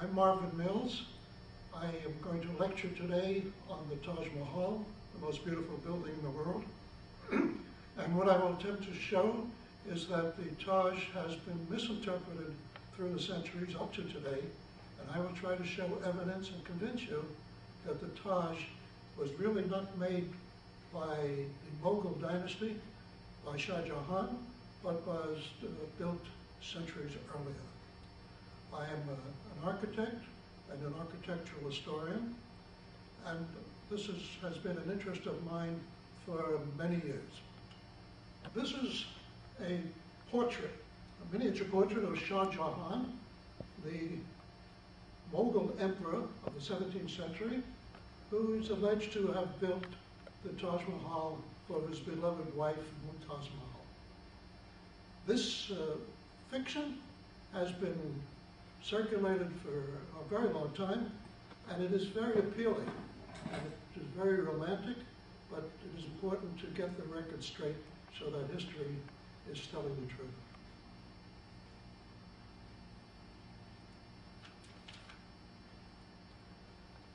I'm Marvin Mills. I am going to lecture today on the Taj Mahal, the most beautiful building in the world. And what I will attempt to show is that the Taj has been misinterpreted through the centuries up to today, and I will try to show evidence and convince you that the Taj was really not made by the Mughal dynasty, by Shah Jahan, but was built centuries earlier. I am an architect and an architectural historian, and this has been an interest of mine for many years. This is a portrait, a miniature portrait of Shah Jahan, the Mughal emperor of the 17th century, who is alleged to have built the Taj Mahal for his beloved wife, Taj Mahal. This fiction has been circulated for a very long time, and it is very appealing, and it is very romantic, but it is important to get the record straight so that history is telling the truth.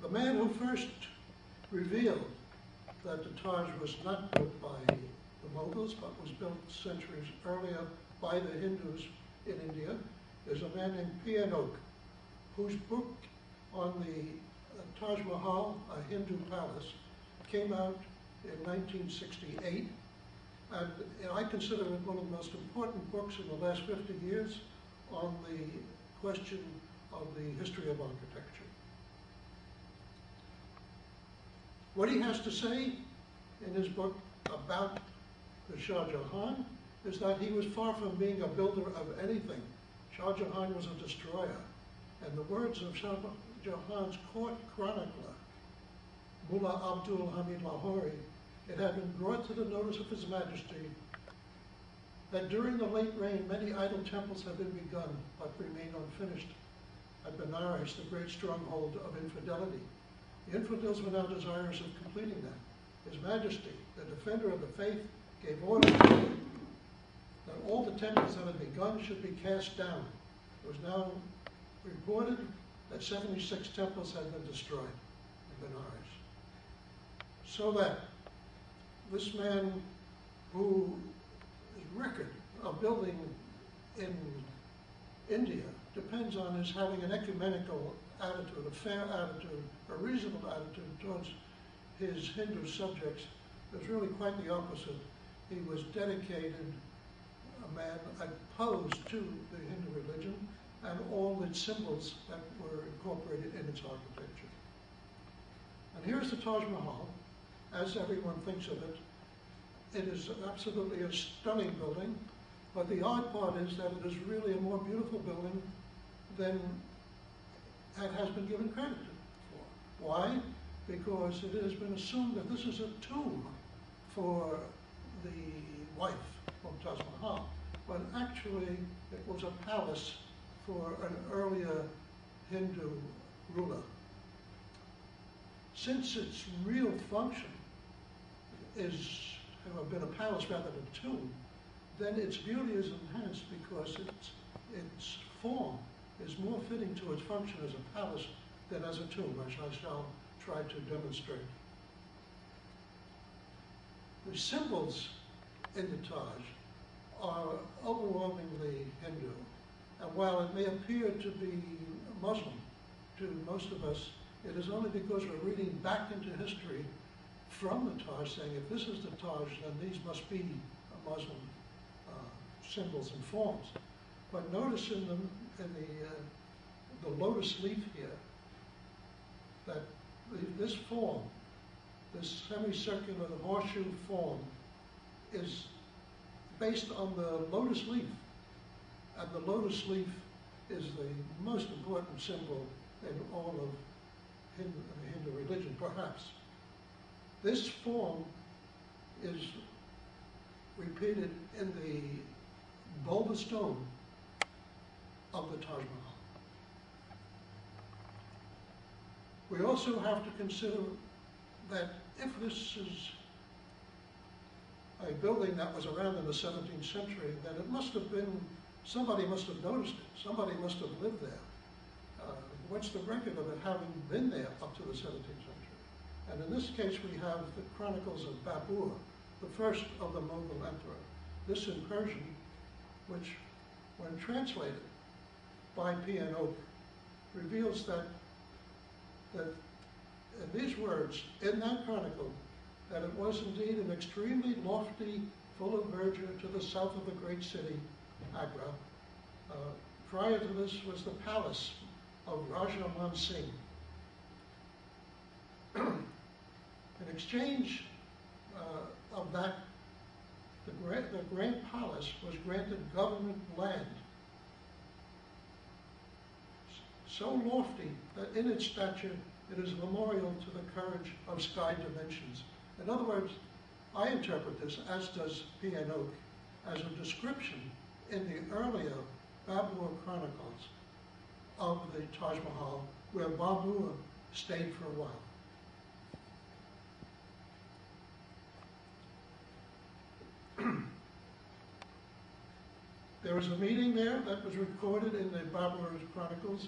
The man who first revealed that the Taj was not built by the Mughals, but was built centuries earlier by the Hindus in India, is a man named P.N. whose book on the Taj Mahal, a Hindu palace, came out in 1968. And I consider it one of the most important books in the last 50 years on the question of the history of architecture. What he has to say in his book about the Shah Jahan is that he was far from being a builder of anything. Shah Jahan was a destroyer. And the words of Shah Jahan's court chronicler, Mullah Abdul Hamid Lahori, it had been brought to the notice of His Majesty that during the late reign many idol temples had been begun but remained unfinished at Benares, the great stronghold of infidelity. The infidels were now desirous of completing them. His Majesty, the defender of the faith, gave orders that all the temples that had begun should be cast down. It was now reported that 76 temples had been destroyed in Benares. So that this man, whose record of building in India depends on his having an ecumenical attitude, a fair attitude, a reasonable attitude towards his Hindu subjects, was really quite the opposite. He was dedicated, a man opposed to the Hindu religion and all its symbols that were incorporated in its architecture. And here's the Taj Mahal, as everyone thinks of it. It is absolutely a stunning building, but the odd part is that it is really a more beautiful building than it has been given credit for. Why? Because it has been assumed that this is a tomb for the wife of Taj Mahal, but actually it was a palace for an earlier Hindu ruler. Since its real function is to have been a palace rather than a tomb, then its beauty is enhanced because its form is more fitting to its function as a palace than as a tomb, as I shall try to demonstrate. The symbols in the Taj are overwhelmingly Hindu, and while it may appear to be Muslim to most of us, it is only because we're reading back into history from the Taj, saying if this is the Taj, then these must be Muslim symbols and forms. But notice in the lotus leaf here that this form, this semicircular horseshoe form, is based on the lotus leaf, and the lotus leaf is the most important symbol in all of the Hindu religion, perhaps. This form is repeated in the bulbous dome of the Taj Mahal. We also have to consider that if this is a building that was around in the 17th century, then it must have been, somebody must have noticed it, somebody must have lived there. what's the record of it having been there up to the 17th century? And in this case, we have the Chronicles of Babur, the first of the Mughal emperor. This in Persian, which, when translated by P.N. Oak, reveals that in these words, in that chronicle, that it was indeed an extremely lofty, full of verdure to the south of the great city, Agra. Prior to this was the palace of Raja Man Singh. In exchange of that, the Grand Palace was granted government land so lofty that in its stature it is a memorial to the courage of sky dimensions. In other words, I interpret this, as does P.N. Oak, as a description in the earlier Babur Chronicles of the Taj Mahal, where Babur stayed for a while. There was a meeting there that was recorded in the Babur Chronicles,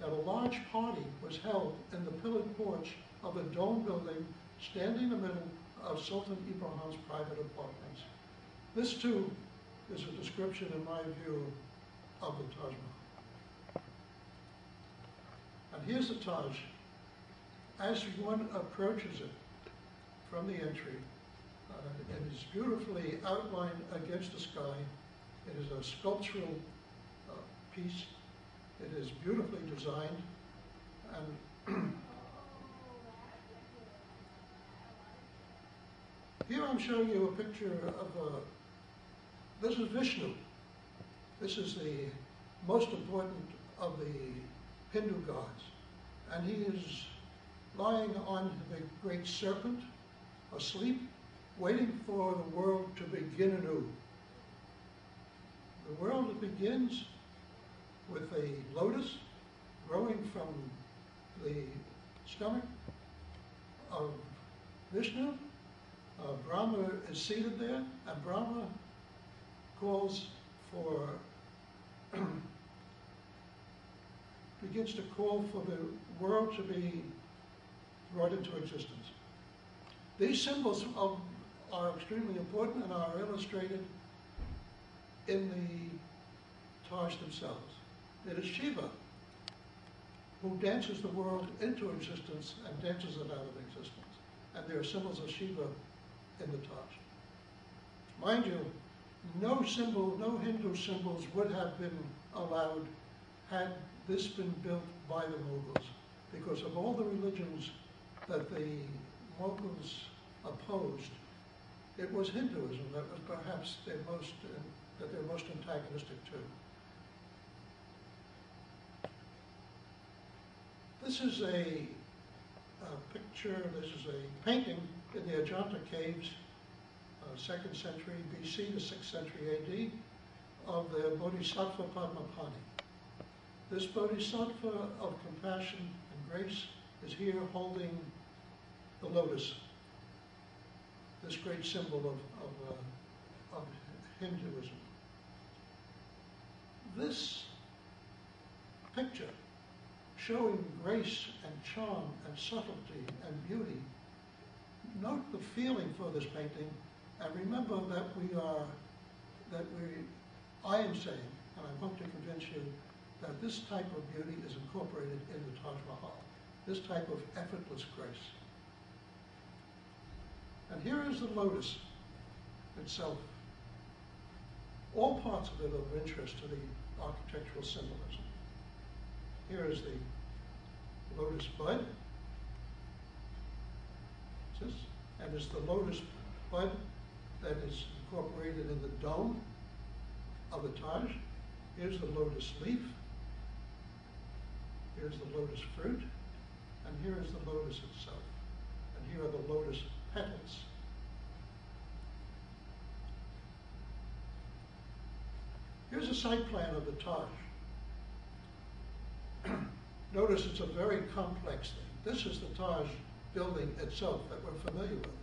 that a large party was held in the pillared porch of a dome building standing in the middle of Sultan Ibrahim's private apartments. This too is a description, in my view, of the Taj Mahal. And here's the Taj. As one approaches it from the entry, it is beautifully outlined against the sky. It is a sculptural piece. It is beautifully designed, and here I'm showing you a picture of, this is Vishnu. This is the most important of the Hindu gods, and he is lying on the great serpent, asleep, waiting for the world to begin anew. The world begins with a lotus growing from the stomach of Vishnu. Brahma is seated there, and Brahma calls for, begins to call for the world to be brought into existence. These symbols are extremely important and are illustrated in the Taj themselves. It is Shiva who dances the world into existence and dances it out of existence. And there are symbols of Shiva in the Taj. Mind you, no symbol, no Hindu symbols would have been allowed had this been built by the Mughals, because of all the religions that the Mughals opposed, it was Hinduism that was perhaps their most, that they're most antagonistic to. This is a picture, this is a painting in the Ajanta caves, 2nd century BC to 6th century AD, of the Bodhisattva Padmapani. This Bodhisattva of compassion and grace is here holding the lotus, this great symbol of Hinduism. This picture, showing grace and charm and subtlety and beauty, note the feeling for this painting, and remember that I am saying, and I hope to convince you, that this type of beauty is incorporated in the Taj Mahal, this type of effortless grace. And here is the lotus itself. All parts of it are of interest to the architectural symbolism. Here is the lotus bud. And it's the lotus bud that is incorporated in the dome of the Taj. Here's the lotus leaf. Here's the lotus fruit. And here is the lotus itself. And here are the lotus petals. Here's a site plan of the Taj. Notice it's a very complex thing. This is the Taj building itself that we're familiar with,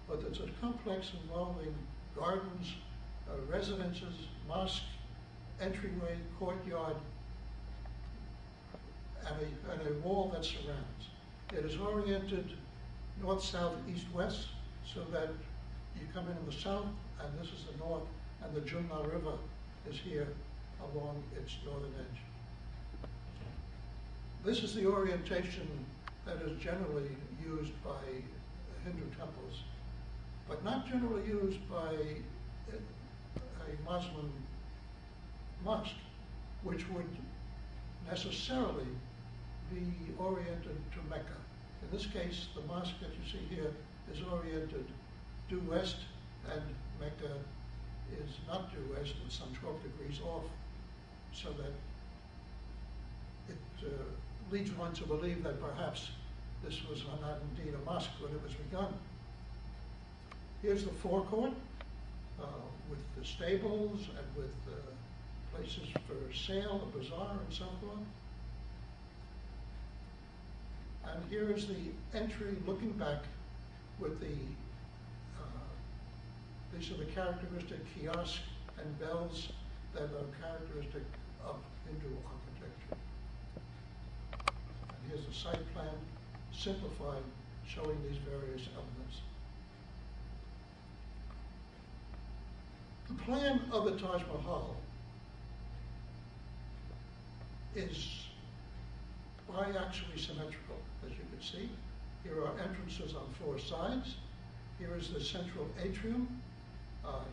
but it's a complex involving gardens, residences, mosque, entryway, courtyard, and a wall that surrounds. It is oriented north, south, east, west, so that you come in the south, and this is the north, and the Jumna River is here along its northern edge. This is the orientation that is generally used by Hindu temples, but not generally used by a Muslim mosque, which would necessarily be oriented to Mecca. In this case, the mosque that you see here is oriented due west, and Mecca is not due west, it's some 12 degrees off, so that it leads one to believe that perhaps this was not indeed a mosque when it was begun. Here's the forecourt with the stables and with places for sale, a bazaar, and so forth. And here is the entry looking back with the, these are the characteristic kiosks and bells that are characteristic of Hindu architecture. And here's a site plan, simplified, showing these various elements. The plan of the Taj Mahal is biaxially symmetrical, as you can see. Here are entrances on 4 sides. Here is the central atrium.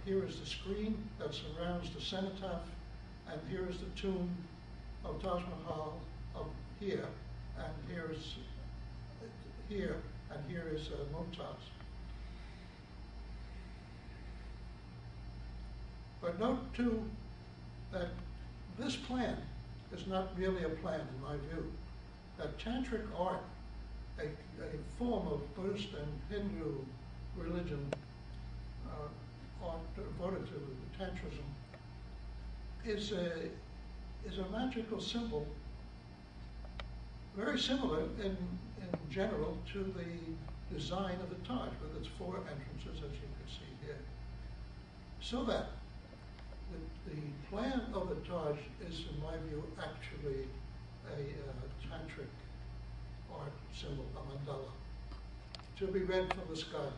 Here is the screen that surrounds the cenotaph. And here is the tomb of Taj Mahal up here. And here is here, and here is Mumtaz. But note too that this plan is not really a plan in my view. That tantric art, a form of Buddhist and Hindu religion, art devoted to tantrism, is a magical symbol, very similar in general to the design of the Taj, with its 4 entrances, as you can see here. So that the plan of the Taj is, in my view, actually a tantric art symbol, a mandala, to be read from the sky.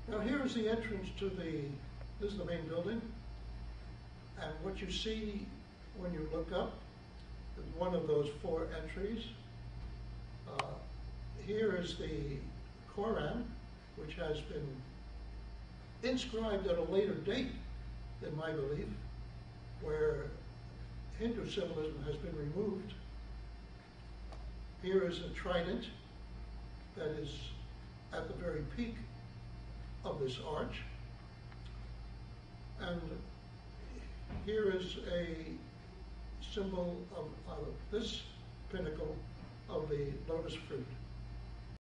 Now here is the entrance to this is the main building, and what you see when you look up is one of those 4 entries. Here is the Quran, which has been inscribed at a later date than my belief, where Hindu symbolism has been removed. Here is a trident that is at the very peak of this arch. And here is a symbol of this pinnacle of the lotus fruit.